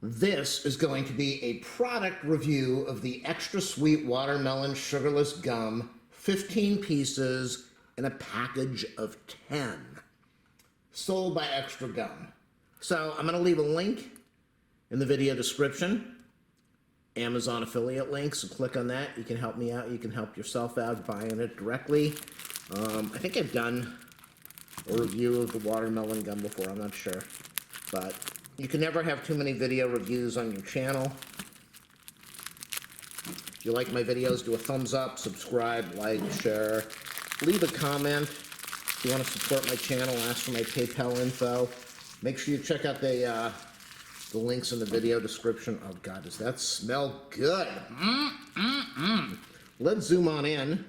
This is going to be a product review of the extra sweet watermelon sugarless gum, 15 pieces in a package of 10, sold by Extra Gum. So I'm going to leave a link in the video description, Amazon affiliate link, so click on that. You can help me out. You can help yourself out buying it directly. I think I've done a review of the watermelon gum before, I'm not sure, but you can never have too many video reviews on your channel. If you like my videos, do a thumbs up, subscribe, like, share, leave a comment. If you want to support my channel, ask for my PayPal info. Make sure you check out the links in the video description. Oh God, does that smell good? Let's zoom on in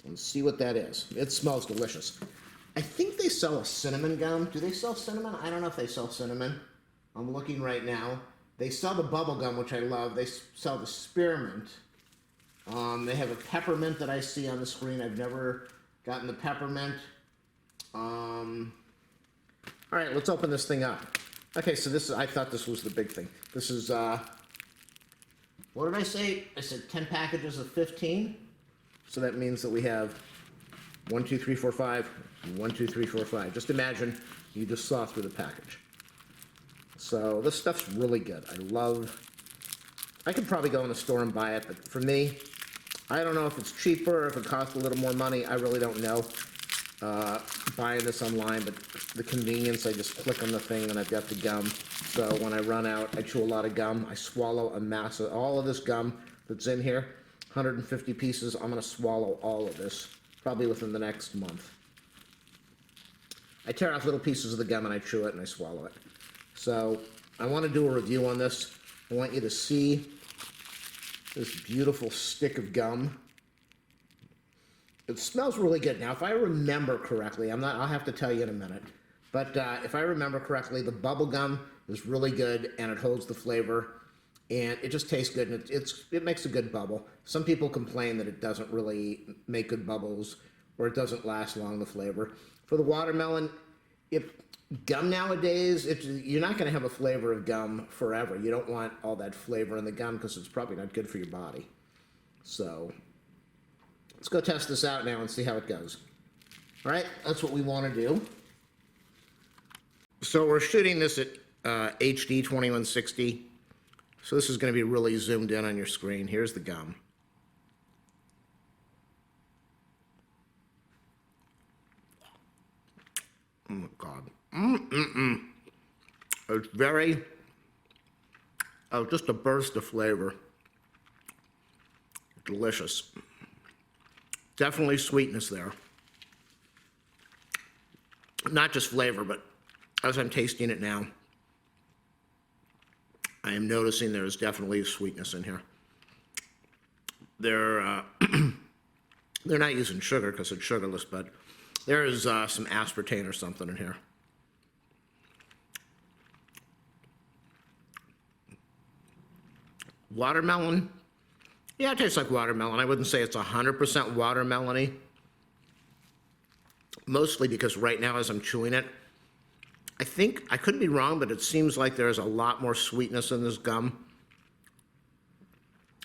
and see what that is. It smells delicious. I think they sell a cinnamon gum. Do they sell cinnamon? I don't know if they sell cinnamon. I'm looking right now. They sell the bubble gum, which I love. They sell the spearmint. They have a peppermint that I see on the screen. I've never gotten the peppermint. All right, let's open this thing up. Okay, so this is, I thought this was the big thing. This is, what did I say? I said 10 packages of 15. So that means that we have 1, 2, 3, 4, 5, 1, 2, 3, 4, 5. Just imagine you just saw through the package. So this stuff's really good. I could probably go in the store and buy it, but for me, I don't know if it's cheaper, if it costs a little more money. I really don't know. Buying this online, but the convenience, I just click on the thing and I've got the gum. So when I run out, I chew a lot of gum. I swallow a mass of all of this gum that's in here. 150 pieces. I'm going to swallow all of this, probably within the next month. I tear off little pieces of the gum and I chew it and I swallow it. So I want to do a review on this. I want you to see this beautiful stick of gum. It smells really good. Now, if I remember correctly, I'll have to tell you in a minute, but if I remember correctly, the bubble gum is really good and it holds the flavor and it just tastes good and it makes a good bubble. Some people complain that it doesn't really make good bubbles or it doesn't last long, the flavor. For the watermelon, gum nowadays, you're not going to have a flavor of gum forever. You don't want all that flavor in the gum because it's probably not good for your body. So let's go test this out now and see how it goes. All right, that's what we want to do. So we're shooting this at HD 2160. So this is going to be really zoomed in on your screen. Here's the gum. Oh my God. It's very, just a burst of flavor. Delicious. Definitely sweetness there. Not just flavor, but as I'm tasting it now, I am noticing there is definitely sweetness in here. They're not using sugar because it's sugarless, but there is some aspartame or something in here. Watermelon. Yeah, it tastes like watermelon. I wouldn't say it's 100% watermelon-y. Mostly because right now as I'm chewing it, I think, I could be wrong, but it seems like there's a lot more sweetness in this gum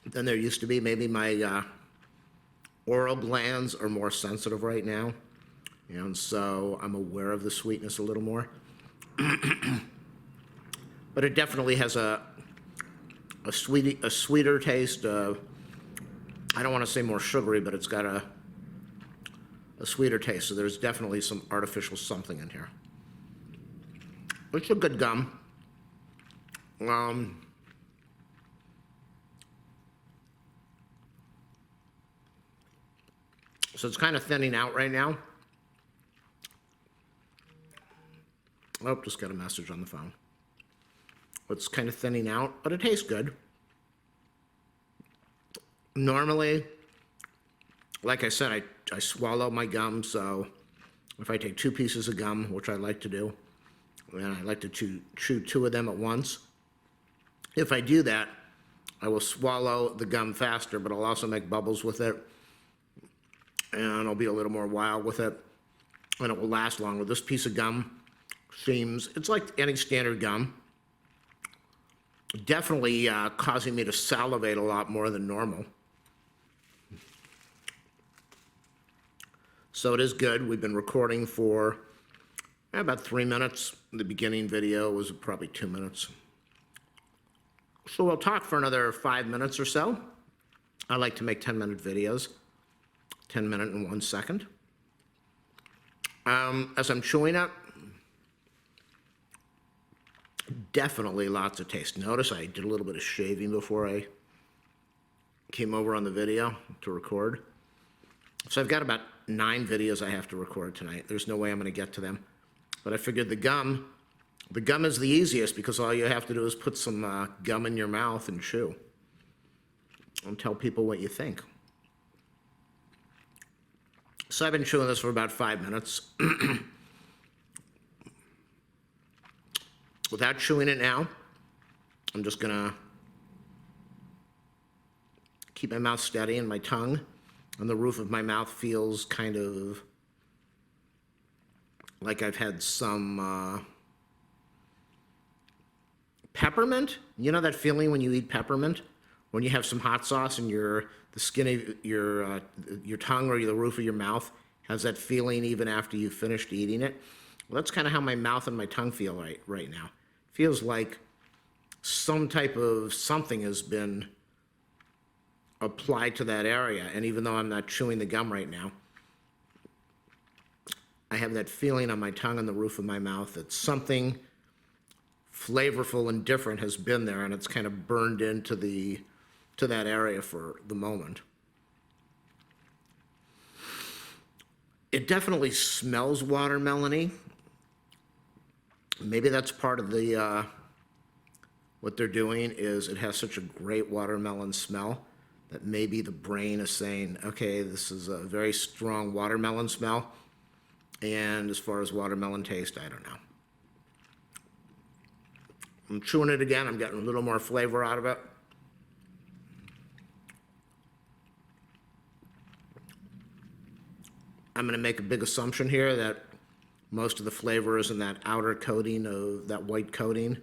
than there used to be. Maybe my oral glands are more sensitive right now, and so I'm aware of the sweetness a little more. But it definitely has a sweeter taste. I don't want to say more sugary, but it's got a sweeter taste. So there's definitely some artificial something in here. It's a good gum. So it's kind of thinning out right now. Oh, just got a message on the phone. It's kind of thinning out, but it tastes good. Normally, like I said, I swallow my gum, so if I take 2 pieces of gum, which I like to do, and I like to chew 2 of them at once, if I do that, I will swallow the gum faster, but I'll also make bubbles with it, and I'll be a little more wild with it, and it will last longer. This piece of gum seems, it's like any standard gum. Definitely causing me to salivate a lot more than normal. So it is good. We've been recording for about 3 minutes. The beginning video was probably 2 minutes. So we'll talk for another 5 minutes or so. I like to make 10-minute videos, 10 minute and 1 second. As I'm chewing it, definitely lots of taste. Notice I did a little bit of shaving before I came over on the video to record. So I've got about 9 videos I have to record tonight. There's no way I'm going to get to them. But I figured the gum is the easiest because all you have to do is put some gum in your mouth and chew. And tell people what you think. So I've been chewing this for about 5 minutes. Without chewing it now, I'm just going to keep my mouth steady and my tongue on the roof of my mouth feels kind of like I've had some peppermint. You know that feeling when you eat peppermint? When you have some hot sauce and the skin of your tongue or the roof of your mouth has that feeling even after you've finished eating it? Well, that's kind of how my mouth and my tongue feel right now. It feels like some type of something has been applied to that area. And even though I'm not chewing the gum right now, I have that feeling on my tongue and the roof of my mouth that something flavorful and different has been there, and it's kind of burned into that area for the moment. It definitely smells watermelon-y. Maybe that's part of the what they're doing is it has such a great watermelon smell that maybe the brain is saying, okay, this is a very strong watermelon smell, and as far as watermelon taste, I don't know. I'm chewing it again. I'm getting a little more flavor out of it. I'm going to make a big assumption here that most of the flavor is in that outer coating of that white coating.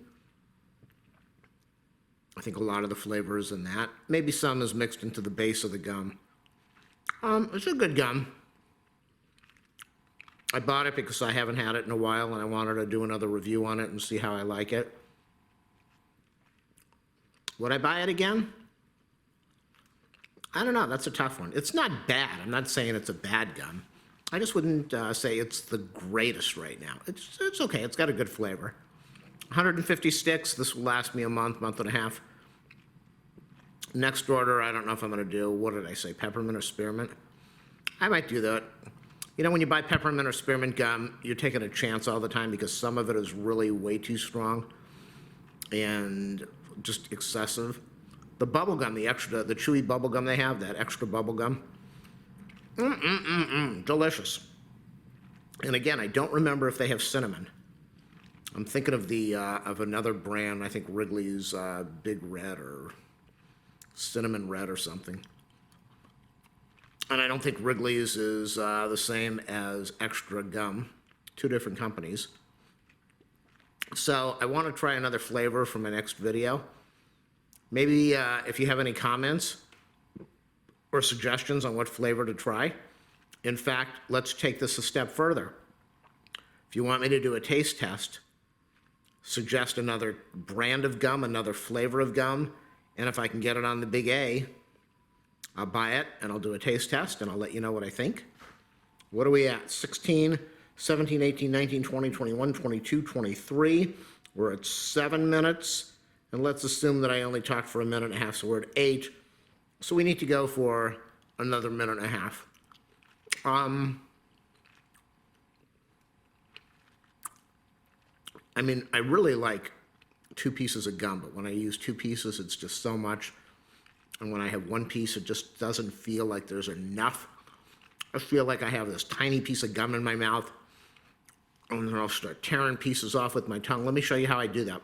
I think a lot of the flavor is in that. Maybe some is mixed into the base of the gum. It's a good gum. I bought it because I haven't had it in a while and I wanted to do another review on it and see how I like it. Would I buy it again? I don't know. That's a tough one. It's not bad. I'm not saying it's a bad gum. I just wouldn't say it's the greatest right now. It's okay. It's got a good flavor. 150 sticks. This will last me a month and a half. Next order, I don't know if I'm going to do, what did I say, peppermint or spearmint? I might do that. You know, when you buy peppermint or spearmint gum, you're taking a chance all the time because some of it is really way too strong and just excessive. The bubble gum, the chewy bubble gum they have, that extra bubble gum, delicious. And again, I don't remember if they have cinnamon. I'm thinking of another brand. I think Wrigley's Big Red or Cinnamon Red or something. And I don't think Wrigley's is the same as Extra Gum. 2 different companies. So I want to try another flavor for my next video. Maybe if you have any comments or suggestions on what flavor to try. In fact, let's take this a step further. If you want me to do a taste test, suggest another brand of gum, another flavor of gum, and if I can get it on the Big A, I'll buy it and I'll do a taste test and I'll let you know what I think. What are we at? 16, 17, 18, 19, 20, 21, 22, 23. We're at 7 minutes. And let's assume that I only talked for a minute and a half, so we're at 8. So we need to go for another minute and a half. I mean, I really like 2 pieces of gum, but when I use 2 pieces, it's just so much. And when I have 1 piece, it just doesn't feel like there's enough. I feel like I have this tiny piece of gum in my mouth, and then I'll start tearing pieces off with my tongue. Let me show you how I do that.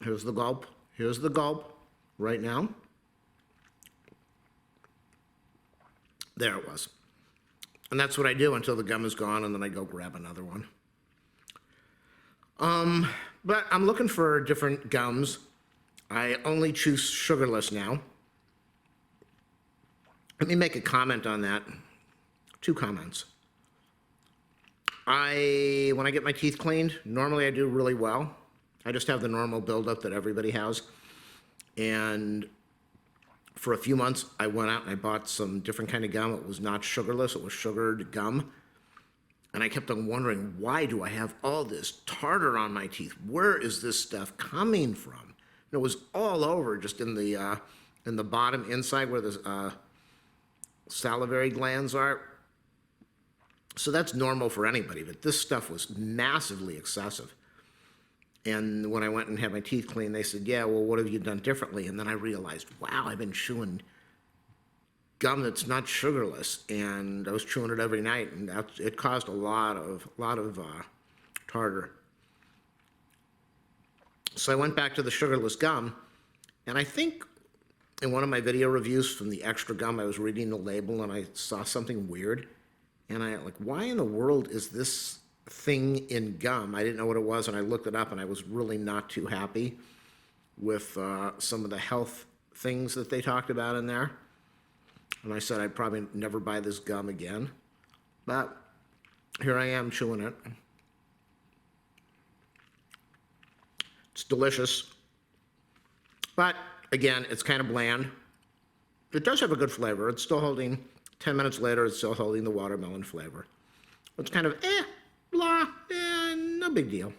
Here's the gulp. Here's the gulp right now. There it was. And that's what I do until the gum is gone, and then I go grab another one. But I'm looking for different gums. I only choose sugarless now. Let me make a comment on that. 2 comments. When I get my teeth cleaned, normally I do really well. I just have the normal buildup that everybody has. And for a few months, I went out and I bought some different kind of gum. It was not sugarless, it was sugared gum. And I kept on wondering, why do I have all this tartar on my teeth? Where is this stuff coming from? And it was all over, just in the bottom inside where the salivary glands are. So that's normal for anybody, but this stuff was massively excessive. And when I went and had my teeth cleaned, they said, yeah, well, what have you done differently? And then I realized, wow, I've been chewing gum that's not sugarless, and I was chewing it every night, and it caused a lot of tartar. So I went back to the sugarless gum, and I think in one of my video reviews from the extra gum, I was reading the label and I saw something weird, and I like, why in the world is this thing in gum? I didn't know what it was, and I looked it up, and I was really not too happy with some of the health things that they talked about in there. And I said I'd probably never buy this gum again. But here I am chewing it. It's delicious. But again, it's kind of bland. It does have a good flavor. It's still holding, 10 minutes later, it's still holding the watermelon flavor. It's kind of, blah, no big deal.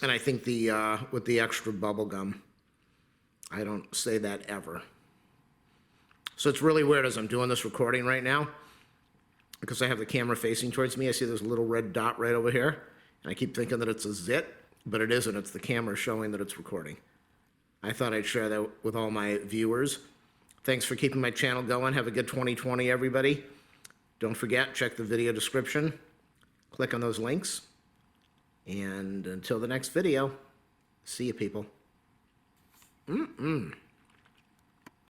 And I think with the extra bubble gum, I don't say that ever. So it's really weird as I'm doing this recording right now, because I have the camera facing towards me. I see this little red dot right over here, and I keep thinking that it's a zit, but it isn't. It's the camera showing that it's recording. I thought I'd share that with all my viewers. Thanks for keeping my channel going. Have a good 2020, everybody. Don't forget, check the video description. Click on those links. And until the next video, see you, people. Mm-mm.